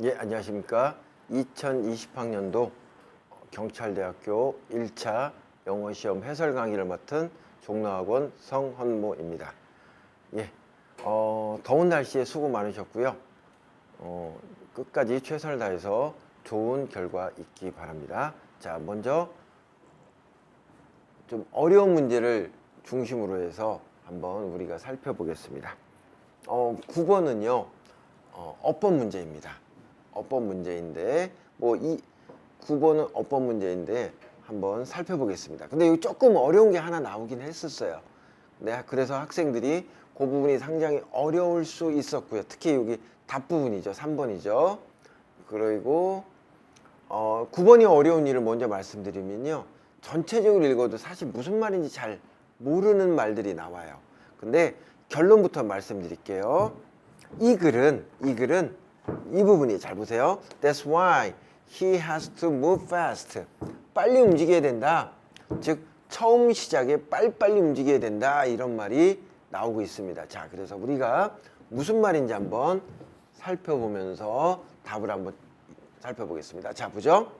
예, 안녕하십니까. 2020학년도 경찰대학교 1차 영어시험 해설 강의를 맡은 종로학원 성헌모입니다. 예, 더운 날씨에 수고 많으셨고요. 끝까지 최선을 다해서 좋은 결과 있기 바랍니다. 자, 먼저 좀 어려운 문제를 중심으로 해서 한번 우리가 살펴보겠습니다. 9번은요, 어법 문제입니다. 어법 문제인데, 이 9번은 어법 문제인데, 한번 살펴보겠습니다. 근데 여기 조금 어려운 게 하나 나오긴 했었어요. 네, 그래서 학생들이 그 부분이 상당히 어려울 수 있었고요. 특히 여기 답 부분이죠. 3번이죠. 그리고 9번이 어려운 일을 먼저 말씀드리면요. 전체적으로 읽어도 사실 무슨 말인지 잘 모르는 말들이 나와요. 근데 결론부터 말씀드릴게요. 이 글은 이 부분이 잘 보세요. That's why he has to move fast. 빨리 움직여야 된다. 즉 처음 시작에 빨리빨리 움직여야 된다. 이런 말이 나오고 있습니다. 자, 그래서 우리가 무슨 말인지 한번 살펴보면서 답을 한번 살펴보겠습니다. 자, 보죠.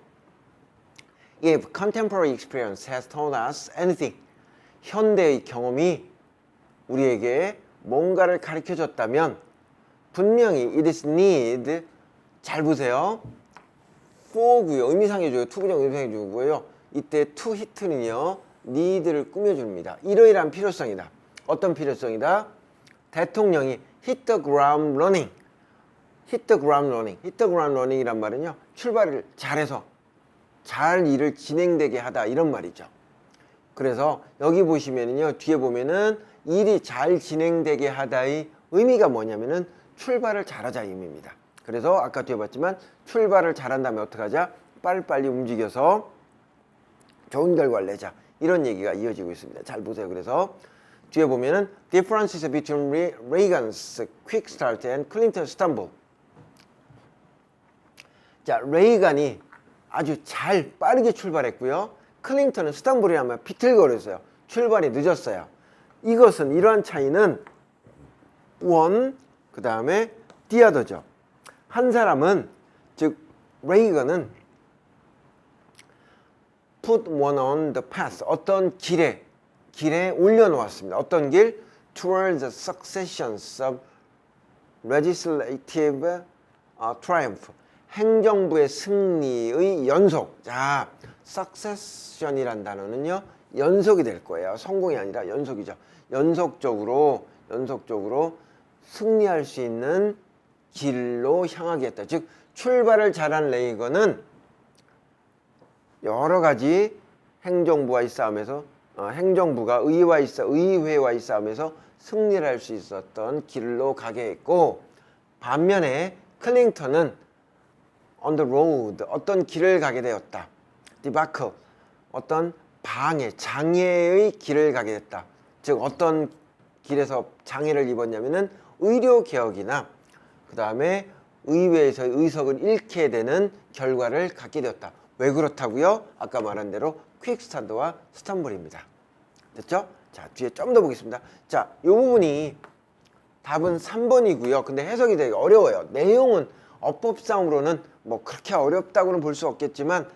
If contemporary experience has told us anything, 현대의 경험이 우리에게 뭔가를 가르쳐줬다면 분명히 it is need, 잘 보세요. for고요. 의미상의 주어, 투부정 의미상의 주어고요. 이때 to hit는요, need를 꾸며줍니다. 이러이러한 필요성이다. 어떤 필요성이다? 대통령이 hit the ground running. hit the ground running. hit the ground running이란 말은요, 출발을 잘해서 잘 일을 진행되게 하다 이런 말이죠. 그래서 여기 보시면은요, 뒤에 보면은 일이 잘 진행되게 하다의 의미가 뭐냐면은 출발을 잘하자 이 의미입니다. 그래서 아까 뒤에 봤지만 출발을 잘한 다음에 어떻게 하자? 빨리빨리 움직여서 좋은 결과를 내자. 이런 얘기가 이어지고 있습니다. 잘 보세요. 그래서 뒤에 보면은 differences between Reagan's quick start and Clinton's stumble. 자, 레이간이 아주 잘 빠르게 출발했고요. 클린턴은 스tam블이라면 비틀거렸어요. 출발이 늦었어요. 이것은 이러한 차이는 one, 그 다음에 the other죠. 한 사람은 즉 레이건은 put one on the path, 어떤 길에 올려놓았습니다. 어떤 길? towards the successions of legislative triumph, 행정부의 승리의 연속. 자, succession이란 단어는요, 연속이 될 거예요. 성공이 아니라 연속이죠. 연속적으로 승리할 수 있는 길로 향하게 했다. 즉 출발을 잘한 레이건은 여러 가지 행정부와의 싸움에서 행정부가 의회와의 싸움에서 승리를 할 수 있었던 길로 가게 했고, 반면에 클링턴은 on the road, 어떤 길을 가게 되었다. debacle, 어떤 장애의 길을 가게 됐다. 즉 어떤 길에서 장애를 입었냐면은 의료개혁이나 그 다음에 의회에서의 의석을 잃게 되는 결과를 갖게 되었다. 왜 그렇다고요? 아까 말한 대로 퀵스타드와 스탬블입니다. 됐죠? 자, 뒤에 좀 더 보겠습니다. 자, 이 부분이 답은 3번이고요. 근데 해석이 되게 어려워요. 내용은 어법상으로는 뭐 그렇게 어렵다고는 볼 수 없겠지만,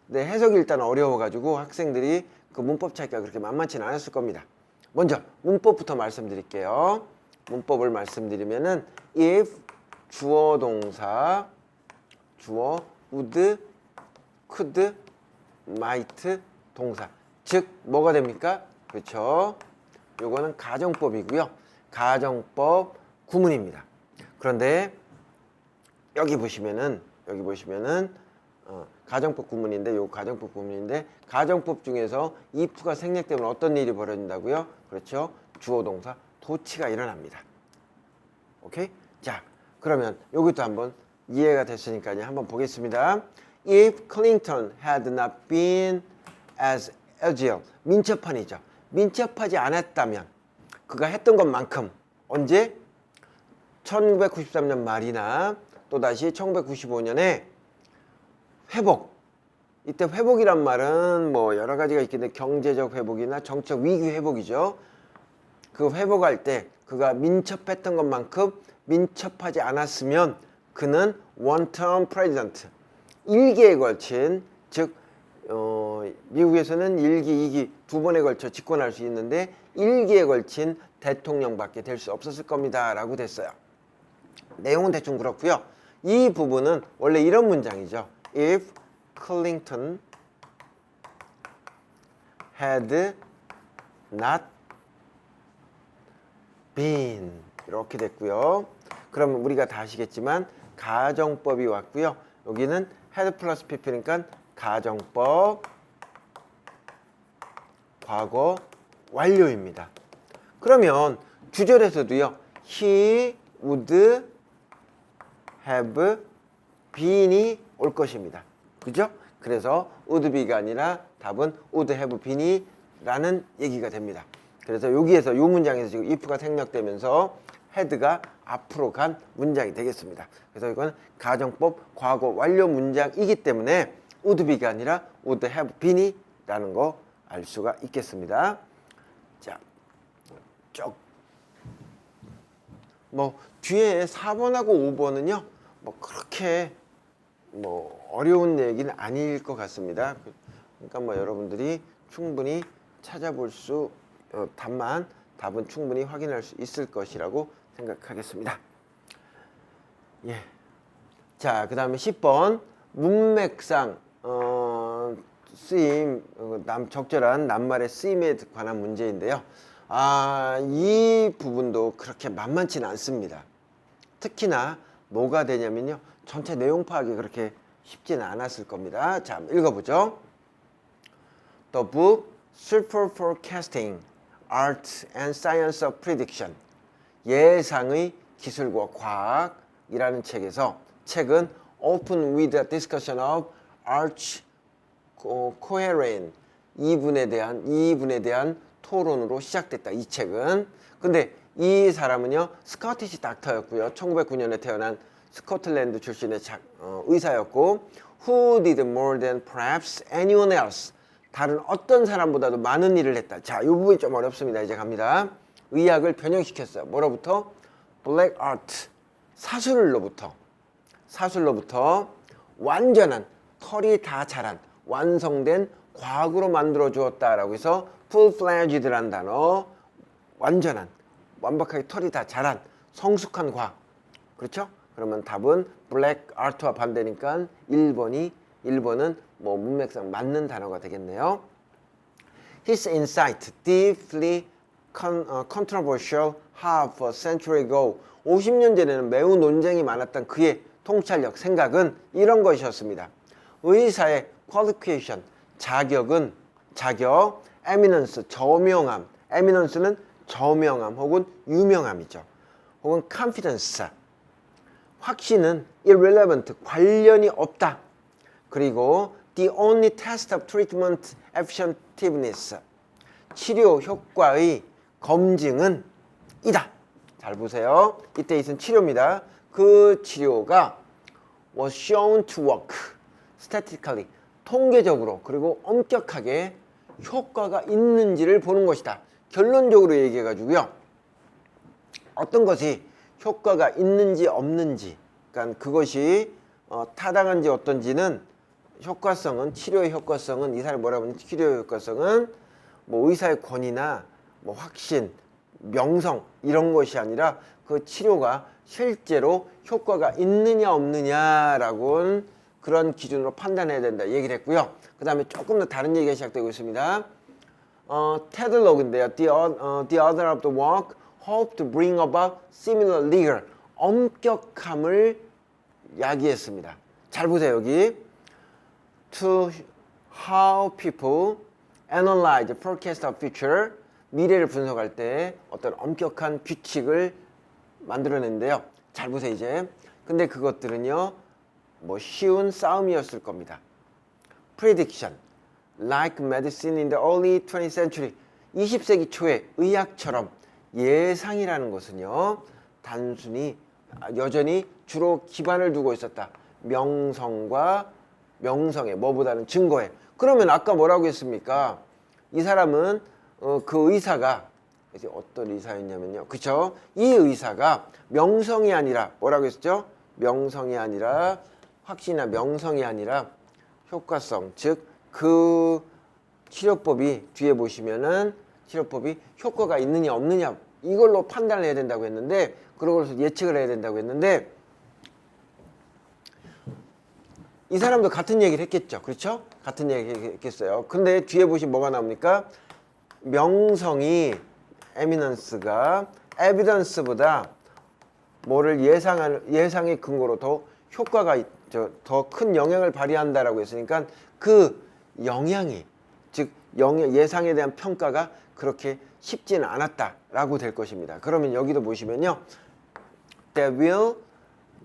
네, 해석이 일단 어려워가지고 학생들이 그 문법 찾기가 그렇게 만만치는 않았을 겁니다. 먼저 문법부터 말씀드릴게요. 문법을 말씀드리면은 if 주어 동사 would, could, might 동사, 즉 뭐가 됩니까? 그렇죠. 요거는 가정법이고요. 가정법 구문입니다. 그런데 여기 보시면은 가정법 구문인데, 요 가정법 구문인데, 가정법 중에서 if가 생략되면 어떤 일이 벌어진다고요? 그렇죠. 주어 동사 도치가 일어납니다. 오케이? 자, 그러면 여기도 한번 이해가 됐으니까요. 한번 보겠습니다. If Clinton had not been as agile, 민첩한이죠. 민첩하지 않았다면, 그가 했던 것만큼 언제? 1993년 말이나 또다시 1995년에 회복. 이때 회복이란 말은 뭐 여러 가지가 있겠는데 경제적 회복이나 정책 위기 회복이죠. 그 회복할 때 그가 민첩했던 것만큼 민첩하지 않았으면 그는 one-term president. 1기에 걸친, 즉 미국에서는 1기, 2기 두 번에 걸쳐 집권할 수 있는데 1기에 걸친 대통령밖에 될 수 없었을 겁니다. 라고 됐어요. 내용은 대충 그렇고요. 이 부분은 원래 이런 문장이죠. If Clinton had not been 이렇게 됐고요. 그러면 우리가 다 아시겠지만 가정법이 왔고요. 여기는 had 플러스 pp니까 가정법 과거 완료입니다. 그러면 주절에서도요. He would have been이 올 것입니다. 그죠? 그래서 would be가 아니라 답은 would have been이 라는 얘기가 됩니다. 그래서 여기에서 이 문장에서 지금 if가 생략되면서 had가 앞으로 간 문장이 되겠습니다. 그래서 이건 가정법 과거 완료 문장이기 때문에 would be가 아니라 would have been이 라는 거 알 수가 있겠습니다. 자, 쭉. 뭐 뒤에 4번하고 5번은요. 뭐 그렇게 뭐 어려운 얘기는 아닐 것 같습니다. 그러니까 뭐 여러분들이 충분히 찾아볼 수 답은 충분히 확인할 수 있을 것이라고 생각하겠습니다. 예. 자, 그 다음에 10번 문맥상 쓰임 적절한 낱말의 쓰임에 관한 문제인데요. 이 부분도 그렇게 만만치는 않습니다. 특히나 뭐가 되냐면요. 전체 내용 파악이 그렇게 쉽지는 않았을 겁니다. 자, 읽어보죠. The book Super Forecasting Art and Science of Prediction 예상의 기술과 과학이라는 책은 Open with a discussion of arch coherent 이분에 대한 토론으로 시작됐다. 이 책은. 근데 이 사람은요. 스코티시 닥터였고요. 1909년에 태어난 스코틀랜드 출신의 의사였고 Who did more than perhaps anyone else 다른 어떤 사람보다도 많은 일을 했다. 자, 이 부분이 좀 어렵습니다. 이제 갑니다. 의학을 변형시켰어요. 뭐로부터? Black art 사술로부터 완전한 털이 다 자란 완성된 과학으로 만들어 주었다라고 해서 full-fledged라는 단어 완벽하게 털이 다 자란 성숙한 과학 그렇죠? 그러면 답은 black art와 반대니까 1번은 뭐 문맥상 맞는 단어가 되겠네요. His insight deeply controversial half a century ago 50년 전에는 매우 논쟁이 많았던 그의 통찰력, 생각은 이런 것이었습니다. 의사의 qualification, 자격, eminence, 저명함, eminence는 저명함 혹은 유명함이죠. 혹은 confidence, 확신은 irrelevant, 관련이 없다. 그리고 the only test of treatment effectiveness, 치료 효과의 검증은 이다. 잘 보세요. 이때 있은 치료입니다. 그 치료가 was shown to work statistically, 통계적으로 그리고 엄격하게 효과가 있는지를 보는 것이다. 결론적으로 얘기해가지고요. 어떤 것이 효과가 있는지 없는지, 그러니까 그것이 타당한지 어떤지는 치료의 효과성은 이 사람이 뭐라고 하면 치료의 효과성은 뭐 의사의 권위나 뭐 확신, 명성 이런 것이 아니라 그 치료가 실제로 효과가 있느냐 없느냐라고는 그런 기준으로 판단해야 된다 얘기를 했고요. 그 다음에 조금 더 다른 얘기가 시작되고 있습니다. 테드록인데요. The author of the work hoped to bring about similar rigor, 엄격함을 야기했습니다. 잘 보세요. 여기 To how people analyze the forecast of future, 미래를 분석할 때 어떤 엄격한 규칙을 만들어낸대요. 잘 보세요. 이제 근데 그것들은요 뭐 쉬운 싸움이었을 겁니다. Prediction, like medicine in the early 20th century, 20세기 초에 의학처럼 예상이라는 것은요 단순히 여전히 주로 기반을 두고 있었다. 명성에 뭐보다는 증거에. 그러면 아까 뭐라고 했습니까? 이 사람은 그 의사가 어떤 의사였냐면요. 그쵸? 이 의사가 명성이 아니라 뭐라고 했었죠? 명성이 아니라 확신이나 명성이 아니라 효과성, 즉 그 치료법이 뒤에 보시면은 치료법이 효과가 있느냐 없느냐 이걸로 판단을 해야 된다고 했는데 그러고서 예측을 해야 된다고 했는데 이 사람도 같은 얘기를 했겠죠. 그렇죠? 같은 얘기를 했겠어요. 근데 뒤에 보시면 뭐가 나옵니까? 명성이 에미넌스가 에비던스보다 뭐를 예상의 근거로 더 효과가 더 큰 영향을 발휘한다라고 했으니까 그 영향이 즉 예상에 대한 평가가 그렇게 쉽지는 않았다라고 될 것입니다. 그러면 여기도 보시면요. That will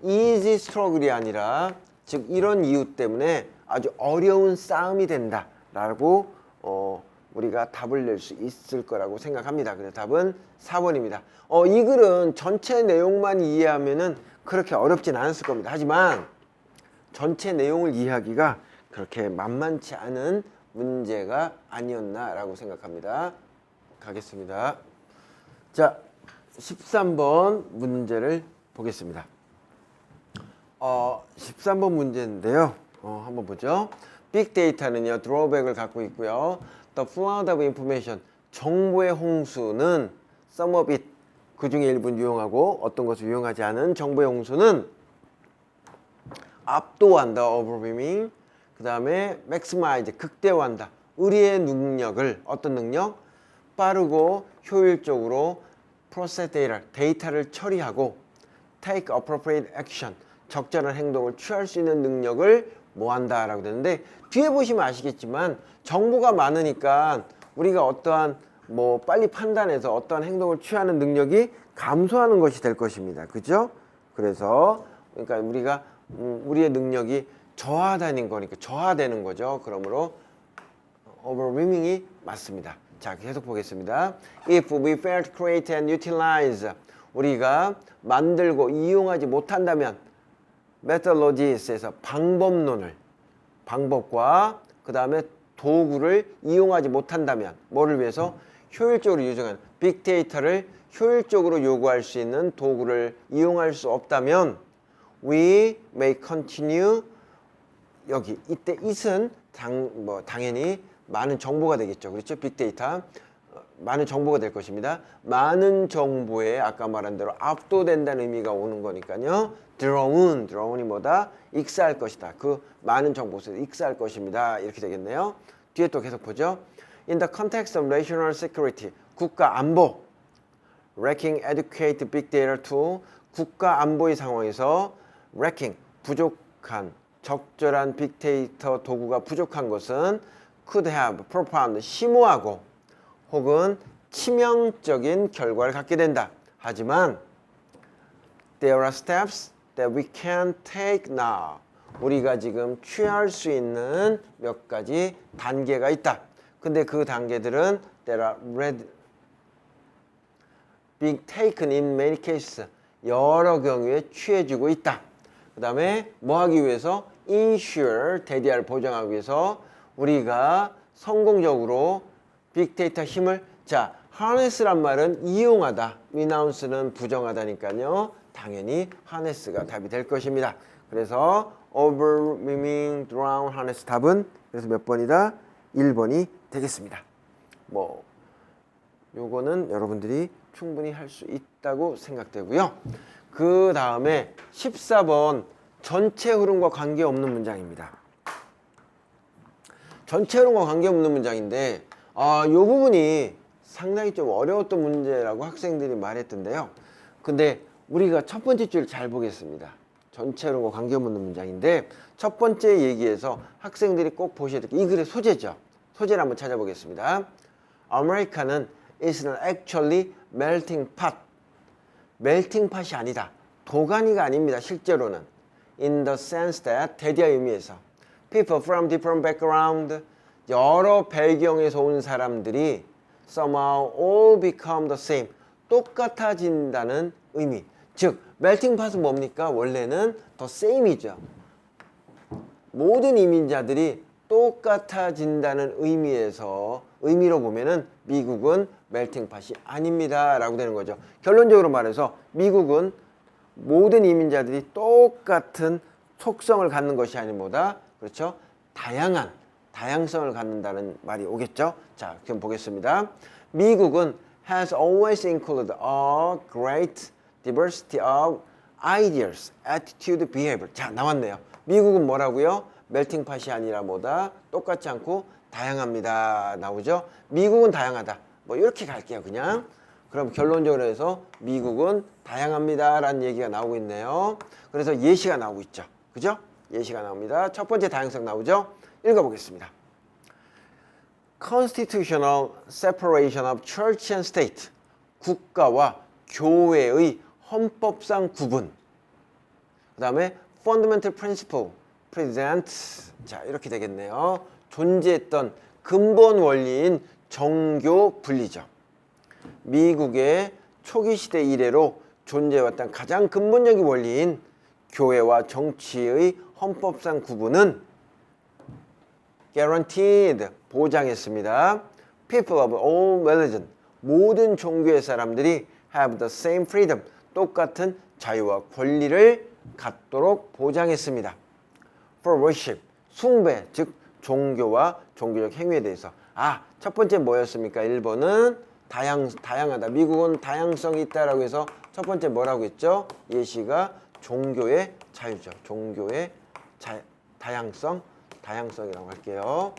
easy struggle이 아니라 즉 이런 이유 때문에 아주 어려운 싸움이 된다라고 우리가 답을 낼 수 있을 거라고 생각합니다. 그래서 답은 4번입니다. 이 글은 전체 내용만 이해하면은 그렇게 어렵진 않았을 겁니다. 하지만 전체 내용을 이해하기가 그렇게 만만치 않은 문제가 아니었나라고 생각합니다. 가겠습니다. 자, 13번 문제를 보겠습니다. 13번 문제인데요. 한번 보죠. 빅데이터는요, 드로백을 갖고 있고요. The flood of information, 정보의 홍수는 some of it, 그 중에 일부는 유용하고 어떤 것을 유용하지 않은 정보의 홍수는 압도한다, overwhelming. 그 다음에 maximize, 극대화한다. 우리의 능력을, 어떤 능력? 빠르고 효율적으로 process data, 데이터를 처리하고 take appropriate action, 적절한 행동을 취할 수 있는 능력을 뭐한다 라고 되는데 뒤에 보시면 아시겠지만 정보가 많으니까 우리가 어떠한 빨리 판단해서 어떠한 행동을 취하는 능력이 감소하는 것이 될 것입니다. 그죠? 그래서 그러니까 우리가 우리의 능력이 저하되는 거니까 저하되는 거죠. 그러므로 overwhelming이 맞습니다. 자, 계속 보겠습니다. If we fail to create and utilize, 우리가 만들고 이용하지 못한다면 methodologies에서 방법과 그 다음에 도구를 이용하지 못한다면 뭐를 위해서 효율적으로 유정하는 빅데이터를 효율적으로 요구할 수 있는 도구를 이용할 수 없다면 we may continue 여기 이때 it은 당연히 많은 정보가 되겠죠. 그렇죠? 빅데이터 많은 정보가 될 것입니다. 많은 정보에 아까 말한 대로 압도된다는 의미가 오는 거니까요. drown이 뭐다? 익사할 것이다. 그 많은 정보 속에서 익사할 것입니다. 이렇게 되겠네요. 뒤에 또 계속 보죠. In the context of national security, 국가 안보, lacking adequate big data to 국가 안보의 상황에서 lacking, 부족한, 적절한 빅데이터 도구가 부족한 것은 could have profound, 심오하고 혹은 치명적인 결과를 갖게 된다. 하지만 there are steps that we can take now. 우리가 지금 취할 수 있는 몇 가지 단계가 있다. 근데 그 단계들은 that are being taken in many cases. 여러 경우에 취해지고 있다. 그 다음에 뭐 하기 위해서? ensure, 대대할 보장하기 위해서 우리가 성공적으로 빅데이터 힘을 자, harness란 말은 이용하다. renounce는 부정하다니까요. 당연히 harness가 답이 될 것입니다. 그래서 overwhelming, drown, harness 답은 그래서 몇 번이다? 1번이 되겠습니다. 요거는 여러분들이 충분히 할 수 있다고 생각되고요. 그 다음에 14번 전체 흐름과 관계없는 문장입니다. 전체 흐름과 관계없는 문장인데 요 부분이 상당히 좀 어려웠던 문제라고 학생들이 말했던데요. 근데 우리가 첫 번째 줄을 잘 보겠습니다. 전체 흐름과 관계없는 문장인데 첫 번째 얘기에서 학생들이 꼭 보셔야 될 게 이 글의 소재죠. 소재를 한번 찾아보겠습니다. America는 is not actually melting pot. melting pot이 아니다. 도가니가 아닙니다. 실제로는. In the sense that 대대의 의미에서 people from different background 여러 배경에서 온 사람들이 somehow all become the same 똑같아진다는 의미. 즉 melting pot은 뭡니까? 원래는 the same이죠. 모든 이민자들이 똑같아진다는 의미로 보면은 미국은 melting pot이 아닙니다 라고 되는 거죠. 결론적으로 말해서 미국은 모든 이민자들이 똑같은 속성을 갖는 것이 아닌 뭐다? 그렇죠? 다양성을 갖는다는 말이 오겠죠? 자, 그럼 보겠습니다. 미국은 has always included a great diversity of ideas, attitude, behavior. 자, 나왔네요. 미국은 뭐라고요? 멜팅 팟이 아니라 뭐다? 똑같지 않고 다양합니다. 나오죠? 미국은 다양하다. 뭐 이렇게 갈게요, 그냥. 그럼 결론적으로 해서 미국은 다양합니다 라는 얘기가 나오고 있네요. 그래서 예시가 나오고 있죠. 그죠? 예시가 나옵니다. 첫 번째 다양성 나오죠? 읽어보겠습니다. Constitutional separation of church and state. 국가와 교회의 헌법상 구분. 그 다음에 fundamental principle present. 자, 이렇게 되겠네요. 존재했던 근본 원리인 정교 분리죠. 미국의 초기 시대 이래로 존재해왔던 가장 근본적인 원리인 교회와 정치의 헌법상 구분은 guaranteed, 보장했습니다. People of all religion, 모든 종교의 사람들이 have the same freedom, 똑같은 자유와 권리를 갖도록 보장했습니다. For worship, 숭배, 즉 종교와 종교적 행위에 대해서. 첫 번째 뭐였습니까? 1번은 다양하다. 미국은 다양성이 있다라고 해서 첫 번째 뭐라고 했죠? 예시가 종교의 자유죠. 종교의 다양성이라고 할게요.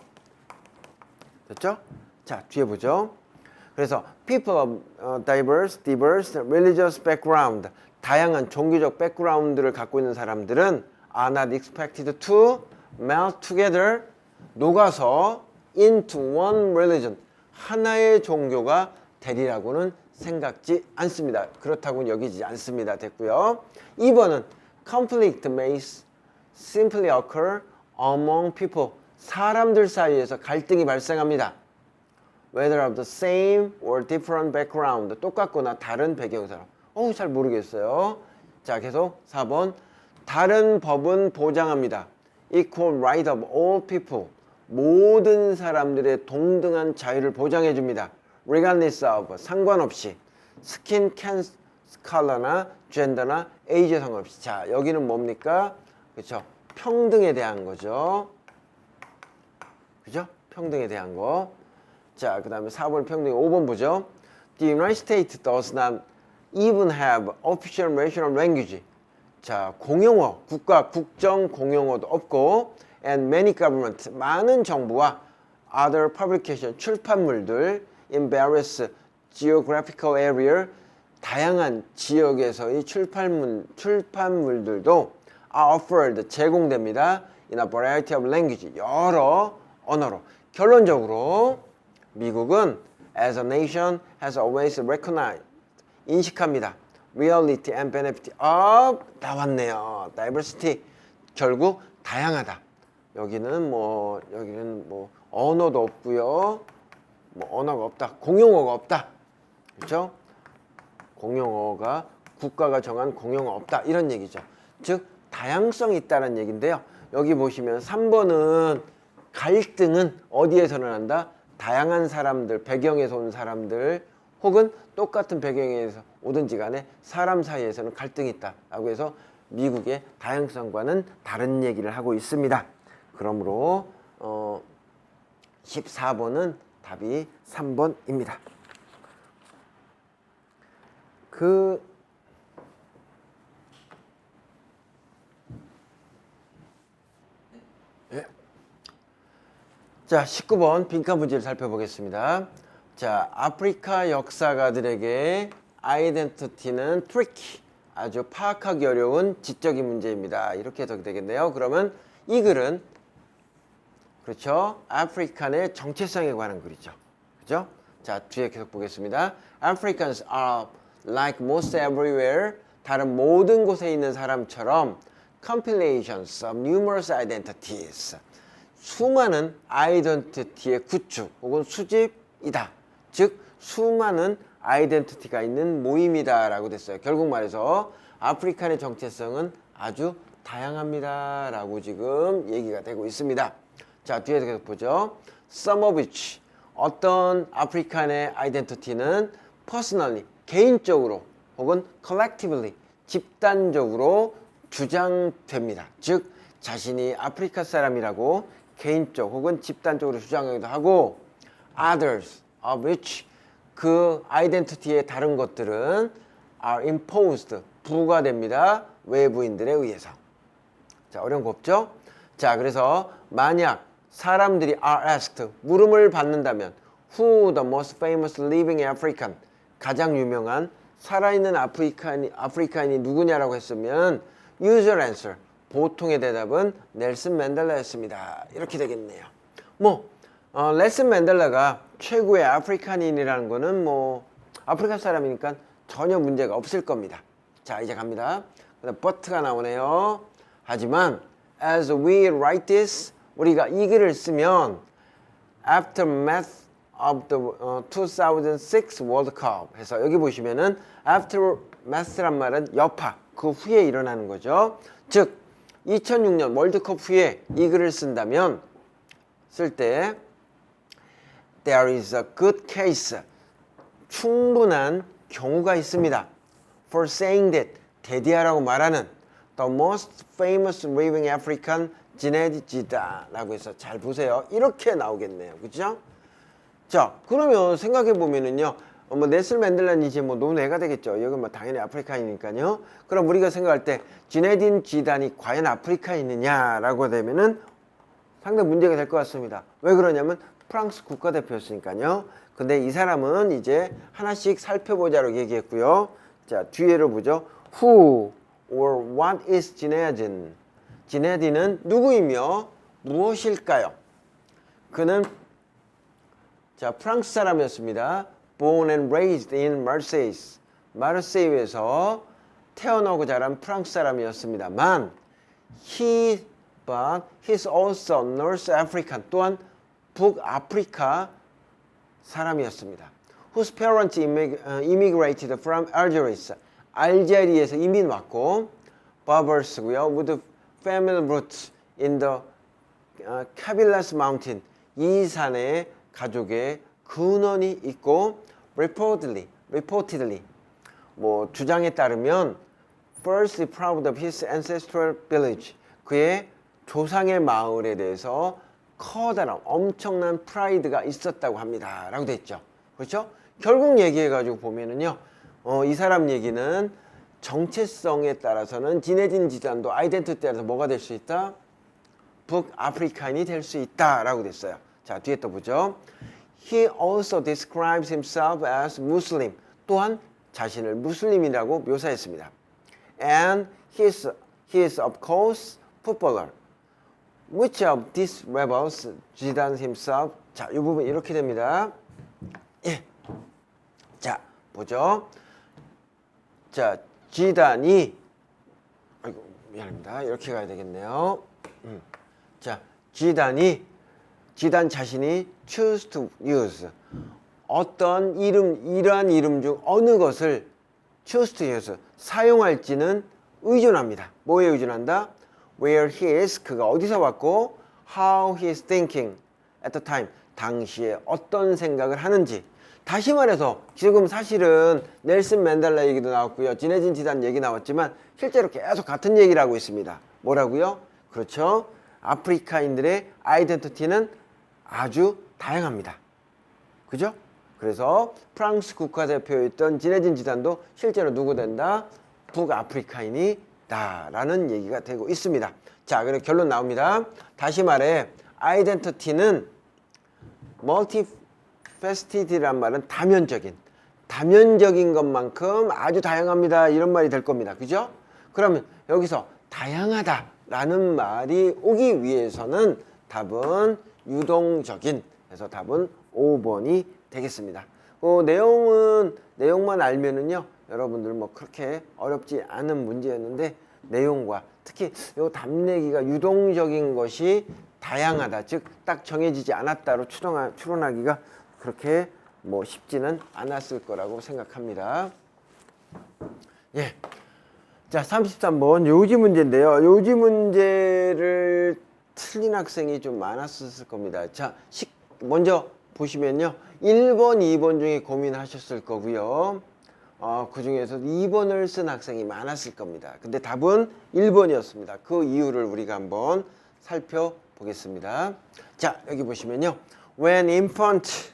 됐죠? 자, 뒤에 보죠. 그래서 people of diverse religious background, 다양한 종교적 백그라운드를 갖고 있는 사람들은 are not expected to melt together, 녹아서 into one religion, 하나의 종교가 되리라고는 생각지 않습니다. 그렇다고는 여기지 않습니다. 됐고요. 2번은 conflict may simply occur among people, 사람들 사이에서 갈등이 발생합니다. Whether of the same or different background, 똑같거나 다른 배경 사람. 잘 모르겠어요. 자, 계속 4번. 다른 법은 보장합니다. Equal right of all people, 모든 사람들의 동등한 자유를 보장해 줍니다. Regardless of, 상관없이. 스킨, 캔, 컬러나 젠더나 에이지에 상관없이. 자, 여기는 뭡니까? 그렇죠? 평등에 대한 거죠. 그죠? 평등에 대한 거. 자, 그 다음에 4번 평등. 5번 보죠. The United States does not even have official national language. 자, 공용어, 국정 공용어도 없고, and many government, 많은 정부와 other publication, 출판물들 in various geographical area, 다양한 지역에서의 출판물들도 are offered, 제공됩니다. in a variety of language, 여러 언어로. 결론적으로 미국은 as a nation has always recognized, 인식합니다. reality and benefit of, 나왔네요. diversity, 결국 다양하다. 여기는 뭐 언어도 없고요. 언어가 없다. 공용어가 없다. 그렇죠? 공용어가 국가가 정한 공용어 없다. 이런 얘기죠. 즉 다양성이 있다는 얘기인데요. 여기 보시면 3번은 갈등은 어디에서 일어난다? 다양한 사람들, 배경에서 온 사람들 혹은 똑같은 배경에서 오든지 간에 사람 사이에서는 갈등이 있다 라고 해서 미국의 다양성과는 다른 얘기를 하고 있습니다. 그러므로 14번은 답이 3번입니다. 자, 19번 빈칸 문제를 살펴보겠습니다. 자, 아프리카 역사가들에게 아이덴티티는 트리키, 아주 파악하기 어려운 지적인 문제입니다. 이렇게 해석이 되겠네요. 그러면 이 글은 그렇죠? 아프리칸의 정체성에 관한 글이죠. 그죠? 자, 뒤에 계속 보겠습니다. Africans are like most everywhere, 다른 모든 곳에 있는 사람처럼 compilations of numerous identities, 수많은 아이덴티티의 구축 혹은 수집이다. 즉 수많은 아이덴티티가 있는 모임이다 라고 됐어요. 결국 말해서 아프리칸의 정체성은 아주 다양합니다 라고 지금 얘기가 되고 있습니다. 자, 뒤에서 계속 보죠. Some of which, 어떤 아프리칸의 아이덴티티는 personally, 개인적으로 혹은 collectively, 집단적으로 주장됩니다. 즉 자신이 아프리카 사람이라고 개인적 혹은 집단적으로 주장하기도 하고 others of which 그 아이덴티티의 다른 것들은 are imposed 부과됩니다. 외부인들에 의해서. 자, 어려운 거 없죠? 자, 그래서 만약 사람들이 are asked 물음을 받는다면 who the most famous living African 가장 유명한 살아있는 아프리카인이 누구냐라고 했으면 usual answer 보통의 대답은 넬슨 맨델라였습니다. 이렇게 되겠네요. 넬슨 맨델라가 최고의 아프리카인이라는 거는 아프리카 사람이니까 전혀 문제가 없을 겁니다. 자, 이제 갑니다. but가 나오네요. 하지만 as we write this 우리가 이 글을 쓰면 aftermath of the 2006 World Cup 해서 여기 보시면은 aftermath란 말은 여파 그 후에 일어나는 거죠. 즉 2006년 월드컵 후에 이 글을 쓴다면 쓸 때 there is a good case 충분한 경우가 있습니다. for saying that 데디아라고 말하는 the most famous living African 지네디 지다라고 해서 잘 보세요. 이렇게 나오겠네요. 그죠? 자, 그러면 생각해 보면은요. 넬슨 맨델라는 이제 너무 애가 되겠죠. 여기 당연히 아프리카이니까요. 그럼 우리가 생각할 때 지네딘 지단이 과연 아프리카인이냐라고 되면은 상당히 문제가 될 것 같습니다. 왜 그러냐면 프랑스 국가대표였으니까요. 근데 이 사람은 이제 하나씩 살펴보자로 얘기했고요. 자, 뒤에로 보죠. Who or what is 지네딘? 지네딘은 누구이며 무엇일까요? 그는 프랑스 사람이었습니다. Born and raised in Marseille. 마르세유에서 태어나고 자란 프랑스 사람이었습니다만 but he's also North African. 또한 북아프리카 사람이었습니다. Whose parents immigrated from Algeria. 알제리에서 이민 왔고 Berbers고요. With family roots in the Kabylas Mountain. 이 산에 가족의 근원이 있고 reportedly 주장에 따르면 first proud of his ancestral village 그의 조상의 마을에 대해서 커다란 엄청난 프라이드가 있었다고 합니다 라고 돼 있죠. 그렇죠? 결국 얘기해 가지고 보면은요 이 사람 얘기는 정체성에 따라서는 지네딘 지단도 아이덴티티에 따라서 뭐가 될 수 있다? 북아프리카인이 될 수 있다 라고 됐어요. 자, 뒤에 또 보죠. He also describes himself as Muslim. 또한 자신을 무슬림이라고 묘사했습니다. And he is of course footballer. Which of these rebels 지단 himself? 자, 이 부분 이렇게 됩니다. 예. 자, 보죠. 자, 지단이 아이고 미안합니다. 이렇게 가야 되겠네요. 자, 지단 자신이 choose to use 어떤 이러한 이름 중 어느 것을 choose to use 사용할지는 의존합니다. 뭐에 의존한다? Where he is 그가 어디서 왔고 how he is thinking at the time 당시에 어떤 생각을 하는지. 다시 말해서 지금 사실은 넬슨 맨델라 얘기도 나왔고요. 지네딘 지단 얘기 나왔지만 실제로 계속 같은 얘기를 하고 있습니다. 뭐라고요? 그렇죠. 아프리카인들의 아이덴티티는 아주 다양합니다. 그죠? 그래서 프랑스 국가대표였던 지네딘 지단도 실제로 누구 된다? 북아프리카인이다 라는 얘기가 되고 있습니다. 자, 그리고 결론 나옵니다. 다시 말해 아이덴티티는 multifaceted란 말은 다면적인 것만큼 아주 다양합니다. 이런 말이 될 겁니다. 그죠? 그러면 여기서 다양하다 라는 말이 오기 위해서는 답은 유동적인 그래서 답은 5번이 되겠습니다. 내용만 알면은요 여러분들 그렇게 어렵지 않은 문제였는데 내용과 특히 요 답내기가 유동적인 것이 다양하다 즉 딱 정해지지 않았다로 추론하기가 그렇게 쉽지는 않았을 거라고 생각합니다. 예. 자, 33번 요지 문제인데요. 요지 문제를 틀린 학생이 좀 많았을 겁니다. 자, 먼저 보시면요. 1번, 2번 중에 고민하셨을 거고요. 그 중에서 2번을 쓴 학생이 많았을 겁니다. 근데 답은 1번이었습니다. 그 이유를 우리가 한번 살펴보겠습니다. 자, 여기 보시면요. When infant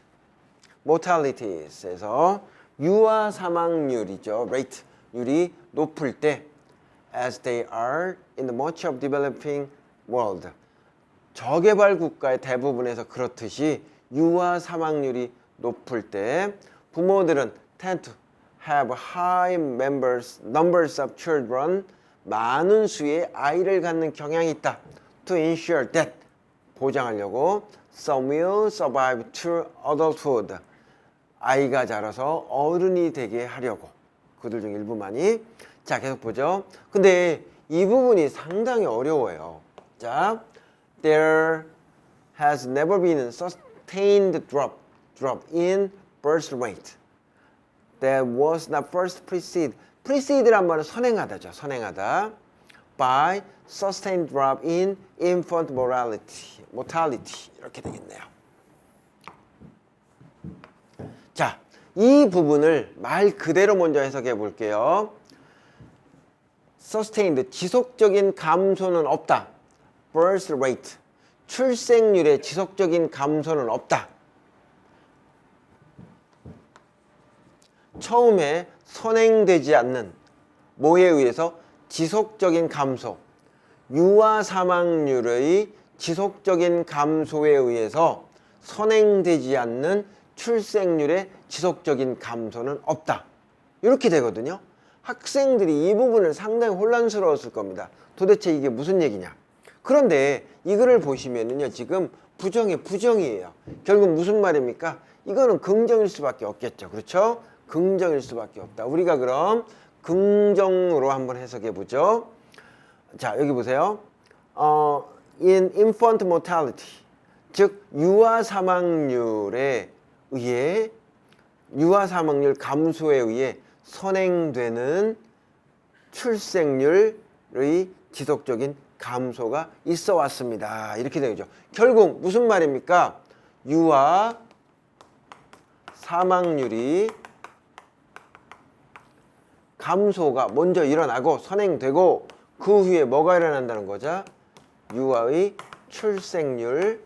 mortalities에서 유아 사망률이죠. rate율이 높을 때 as they are in the much of developing world. 저개발 국가의 대부분에서 그렇듯이 유아 사망률이 높을 때 부모들은 tend to have high numbers of children, 많은 수의 아이를 갖는 경향이 있다. To ensure that, 보장하려고 some will survive to adulthood, 아이가 자라서 어른이 되게 하려고. 그들 중 일부만이. 자, 계속 보죠. 근데 이 부분이 상당히 어려워요. 자, there has never been a sustained drop in birth rate that was not first precede란 말은 선행하다죠. 선행하다. by sustained drop in infant mortality 이렇게 되겠네요. 자, 이 부분을 말 그대로 먼저 해석해 볼게요. sustained, 지속적인 감소는 없다. birth rate, 출생률의 지속적인 감소는 없다. 처음에 선행되지 않는 뭐에 의해서? 지속적인 감소, 유아 사망률의 지속적인 감소에 의해서 선행되지 않는 출생률의 지속적인 감소는 없다. 이렇게 되거든요. 학생들이 이 부분을 상당히 혼란스러웠을 겁니다. 도대체 이게 무슨 얘기냐? 그런데 이거를 보시면은요, 지금 부정의 부정이에요. 결국 무슨 말입니까? 이거는 긍정일 수밖에 없겠죠. 그렇죠? 긍정일 수밖에 없다. 우리가 그럼 긍정으로 한번 해석해 보죠. 자, 여기 보세요. In infant mortality, 즉 유아 사망률에 의해, 유아 사망률 감소에 의해 선행되는 출생률의 지속적인 감소가 있어 왔습니다. 이렇게 되죠. 결국 무슨 말입니까? 유아 사망률이 감소가 먼저 일어나고 선행되고 그 후에 뭐가 일어난다는 거죠? 유아의 출생률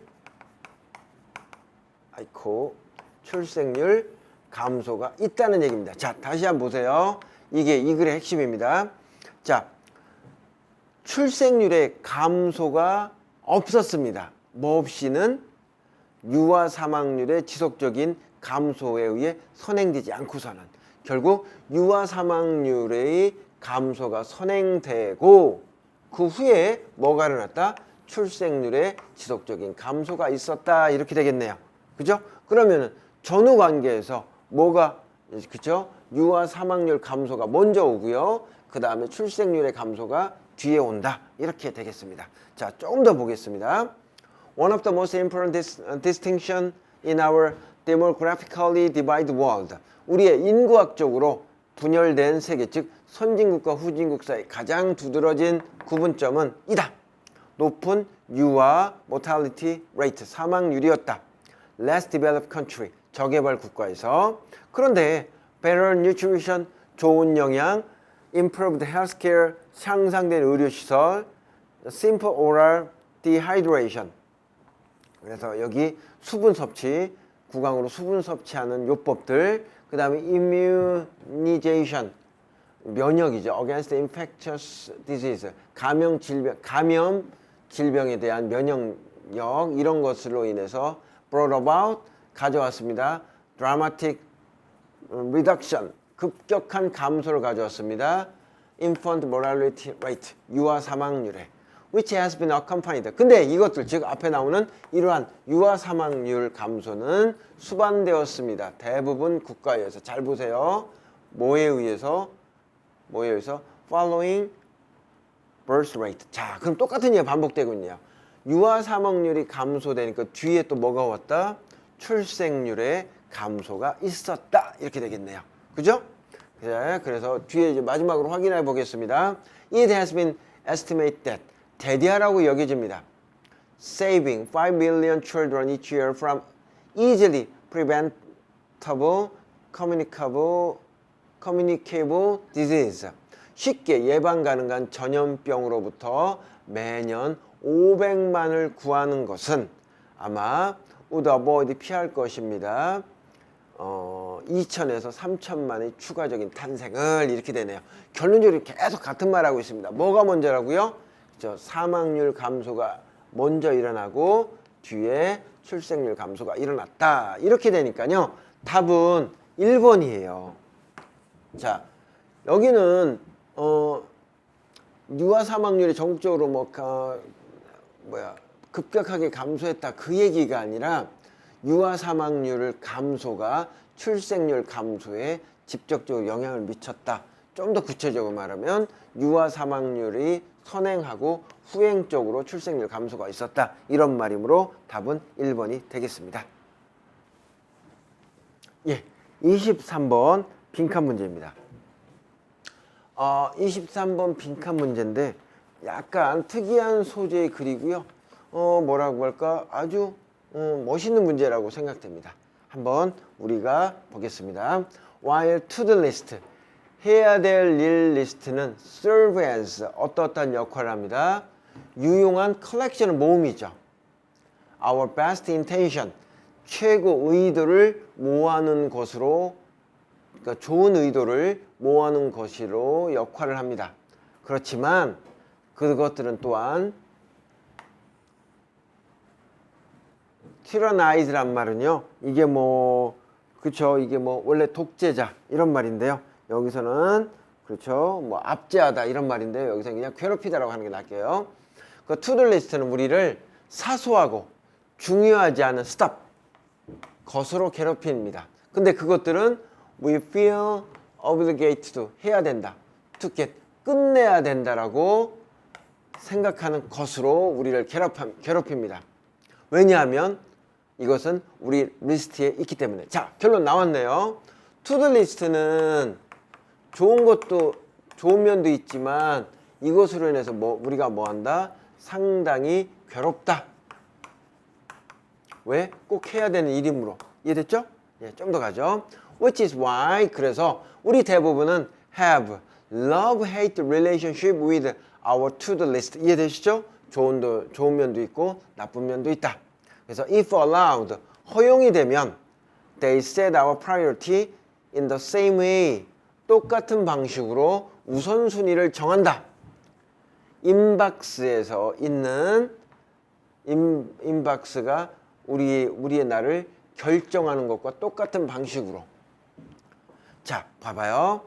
출생률 감소가 있다는 얘기입니다. 자, 다시 한번 보세요. 이게 이 글의 핵심입니다. 자, 출생률의 감소가 없었습니다. 뭐 없이는? 유아 사망률의 지속적인 감소에 의해 선행되지 않고서는. 결국 유아 사망률의 감소가 선행되고 그 후에 뭐가 일어났다? 출생률의 지속적인 감소가 있었다. 이렇게 되겠네요. 그죠? 그러면은 전후 관계에서 뭐가, 그죠? 유아 사망률 감소가 먼저 오고요. 그 다음에 출생률의 감소가 뒤에 온다. 이렇게 되겠습니다. 자, 조금 더 보겠습니다. One of the most important distinction in our demographically divided world. 우리의 인구학적으로 분열된 세계, 즉 선진국과 후진국 사이 가장 두드러진 구분점은 이다. 높은 유아 mortality rate, 사망률이었다. Less developed country, 저개발 국가에서. 그런데 better nutrition, 좋은 영양, improved healthcare, 향상된 의료시설, simple oral dehydration. 그래서 여기 수분 섭취, 구강으로 수분 섭취하는 요법들, 그 다음에 immunization, 면역이죠. against infectious disease, 감염 질병에 대한 면역력, 이런 것으로 인해서 brought about, 가져왔습니다. dramatic reduction, 급격한 감소를 가져왔습니다. infant mortality rate, 유아 사망률에, which has been accompanied. 근데 이것들, 즉 앞에 나오는 이러한 유아 사망률 감소는 수반되었습니다. 대부분 국가에 의해서. 잘 보세요. 뭐에 의해서? following birth rate. 자, 그럼 똑같은 얘기가 반복되고 있네요. 유아 사망률이 감소되니까 뒤에 또 뭐가 왔다? 출생률의 감소가 있었다. 이렇게 되겠네요. 그죠? 그래서 뒤에 이제 마지막으로 확인해 보겠습니다. It has been estimated that, 대대하라고 여겨집니다. Saving 5 million children each year from easily preventable communicable communicable disease. 쉽게 예방 가능한 전염병으로부터 매년 500만을 구하는 것은 아마 would avoid 피할 것입니다. 2천에서 3천만의 추가적인 탄생을 이렇게 되네요. 결론적으로 계속 같은 말 하고 있습니다. 뭐가 먼저라고요? 사망률 감소가 먼저 일어나고 뒤에 출생률 감소가 일어났다. 이렇게 되니까요. 답은 1번이에요. 자, 여기는 유아 사망률이 전국적으로 급격하게 감소했다 그 얘기가 아니라 유아 사망률 감소가 출생률 감소에 직접적으로 영향을 미쳤다. 좀 더 구체적으로 말하면 유아 사망률이 선행하고 후행적으로 출생률 감소가 있었다. 이런 말이므로 답은 1번이 되겠습니다. 예, 23번 빈칸 문제입니다. 23번 빈칸 문제인데 약간 특이한 소재의 글이고요. 뭐라고 할까? 아주 멋있는 문제라고 생각됩니다. 한번 우리가 보겠습니다. While to-do list, 해야 될 일 리스트는 serve as 어떠한 역할을 합니다. 유용한 컬렉션 모음이죠. Our best intention, 최고 의도를 모아놓은 것으로, 그러니까 좋은 의도를 모아놓은 것으로 역할을 합니다. 그렇지만 그것들은 또한 tyrannize란 말은요, 이게 그쵸, 이게 원래 독재자 이런 말인데요. 여기서는 그렇죠, 압제하다 이런 말인데요. 여기서는 그냥 괴롭히다라고 하는 게 낫게요. 그 to-do list는 우리를 사소하고 중요하지 않은 stuff, 것으로 괴롭힙니다. 근데 그것들은 we feel obligated to, 해야 된다, to get, 끝내야 된다라고 생각하는 것으로 우리를 괴롭힙니다. 왜냐하면 이것은 우리 리스트에 있기 때문에. 자, 결론 나왔네요. 투두 리스트는 좋은 것도, 좋은 면도 있지만 이것으로 인해서 우리가 한다? 상당히 괴롭다. 왜? 꼭 해야 되는 일이므로. 이해됐죠? 예, 좀 더 가죠. Which is why, 그래서 우리 대부분은 have love-hate relationship with our to-do list. 이해되시죠? 좋은 면도 있고 나쁜 면도 있다. 그래서 if allowed, 허용이 되면 they set our priority in the same way, 똑같은 방식으로 우선순위를 정한다. 인박스에서 있는 인박스가 우리의 날을 결정하는 것과 똑같은 방식으로. 자, 봐봐요.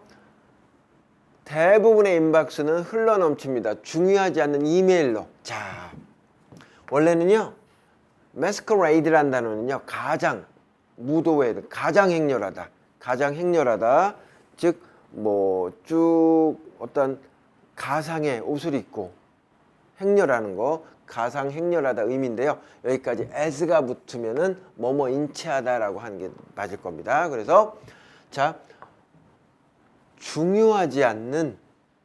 대부분의 인박스는 흘러넘칩니다. 중요하지 않는 이메일로. 자, 원래는요, masquerade라는 단어는요, 가장 무도회, 가장 행렬하다, 즉 쭉 어떤 가상의 옷을 입고 행렬하는 거, 가상 행렬하다 의미인데요. 여기까지 as가 붙으면은 뭐뭐 인체하다라고 하는 게 맞을 겁니다. 그래서 자, 중요하지 않는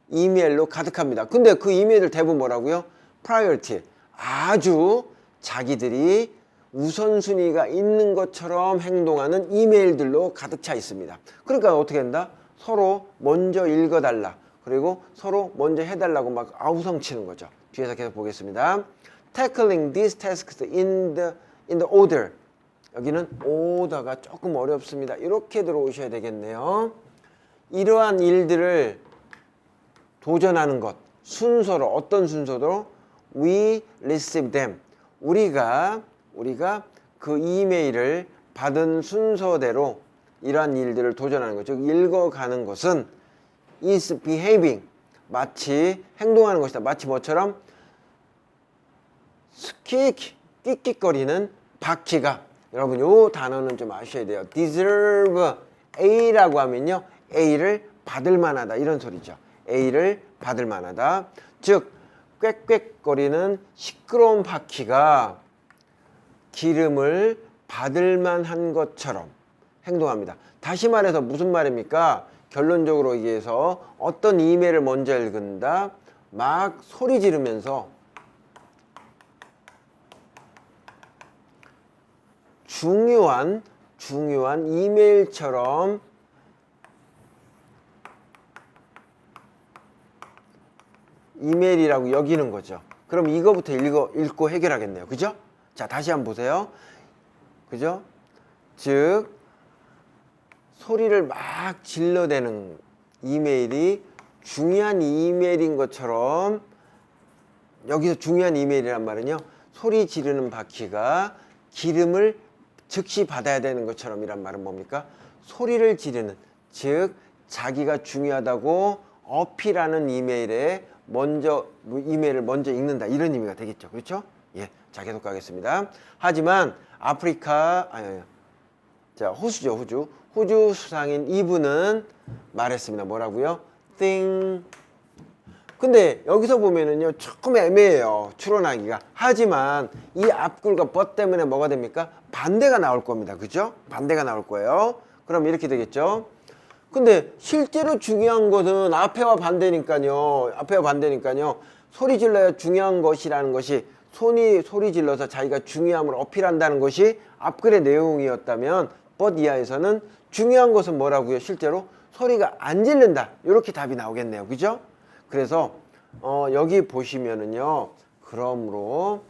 이메일로 가득합니다. 근데 그 이메일들 대부분 뭐라고요? priority, 아주 자기들이 우선순위가 있는 것처럼 행동하는 이메일들로 가득 차 있습니다. 그러니까 어떻게 된다? 서로 먼저 읽어달라, 그리고 서로 먼저 해달라고 막 아우성치는 거죠. 뒤에서 계속 보겠습니다. Tackling these tasks in the order. 여기는 order가 조금 어렵습니다. 이렇게 들어오셔야 되겠네요. 이러한 일들을 도전하는 것, 순서로, 어떤 순서로? We receive them. 우리가 그 이메일을 받은 순서대로 이러한 일들을 도전하는 것, 즉 읽어가는 것은 is behaving, 마치 행동하는 것이다. 마치 뭐처럼? 끽끽거리는 바퀴가. 여러분, 요 단어는 좀 아셔야 돼요. deserve A라고 하면요, A를 받을 만하다, 이런 소리죠. A를 받을 만하다. 즉 꽥꽥거리는 시끄러운 바퀴가 기름을 받을 만한 것처럼 행동합니다. 다시 말해서 무슨 말입니까? 결론적으로 얘기해서 어떤 이메일을 먼저 읽는다, 막 소리 지르면서 중요한 이메일처럼 이메일이라고 여기는 거죠. 그럼 이거부터 읽고 해결하겠네요. 그죠? 자, 다시 한번 보세요. 그죠? 즉 소리를 막 질러대는 이메일이 중요한 이메일인 것처럼, 여기서 중요한 이메일이란 말은요, 소리 지르는 바퀴가 기름을 즉시 받아야 되는 것처럼 이란 말은 뭡니까? 소리를 지르는, 즉 자기가 중요하다고 어필하는 이메일을 먼저 읽는다, 이런 의미가 되겠죠. 그렇죠? 예, 자, 계속 가겠습니다. 하지만 아프리카, 자, 호주죠. 호주 수상인 이분은 말했습니다. 뭐라고요? 띵. 근데 여기서 보면은요, 조금 애매해요, 추론하기가. 하지만 이 앞글과 but 때문에 뭐가 됩니까? 반대가 나올 겁니다. 그죠? 반대가 나올 거예요. 그럼 이렇게 되겠죠. 근데 실제로 중요한 것은 앞에와 반대니까요. 소리 질러야 중요한 것이라는 것이, 소리 질러서 자기가 중요함을 어필한다는 것이 앞글의 내용이었다면, but 이하에서는 중요한 것은 뭐라고요? 실제로 소리가 안 질른다, 이렇게 답이 나오겠네요. 그죠? 그래서 여기 보시면은요, 그러므로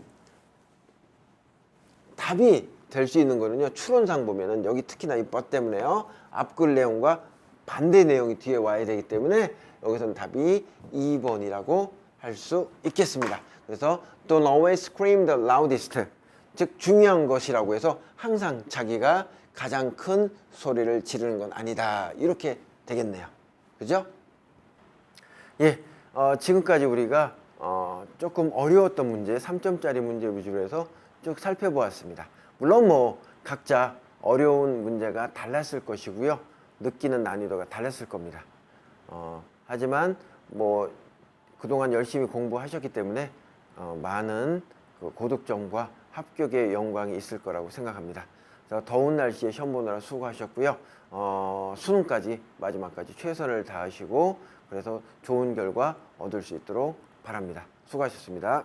답이 될 수 있는 거는요, 추론상 보면은 여기 특히나 이 but 때문에요, 앞글 내용과 반대 내용이 뒤에 와야 되기 때문에 여기서는 답이 2번이라고 할 수 있겠습니다. 그래서 don't always scream the loudest, 즉 중요한 것이라고 해서 항상 자기가 가장 큰 소리를 지르는 건 아니다, 이렇게 되겠네요. 그죠? 예, 지금까지 우리가 조금 어려웠던 문제, 3점짜리 문제 위주로 해서 쭉 살펴보았습니다. 물론 뭐 각자 어려운 문제가 달랐을 것이고요, 느끼는 난이도가 달랐을 겁니다. 하지만 뭐 그동안 열심히 공부하셨기 때문에 많은 그 고득점과 합격의 영광이 있을 거라고 생각합니다. 더운 날씨에 시험 보느라 수고하셨고요. 수능까지 마지막까지 최선을 다하시고, 그래서 좋은 결과 얻을 수 있도록 바랍니다. 수고하셨습니다.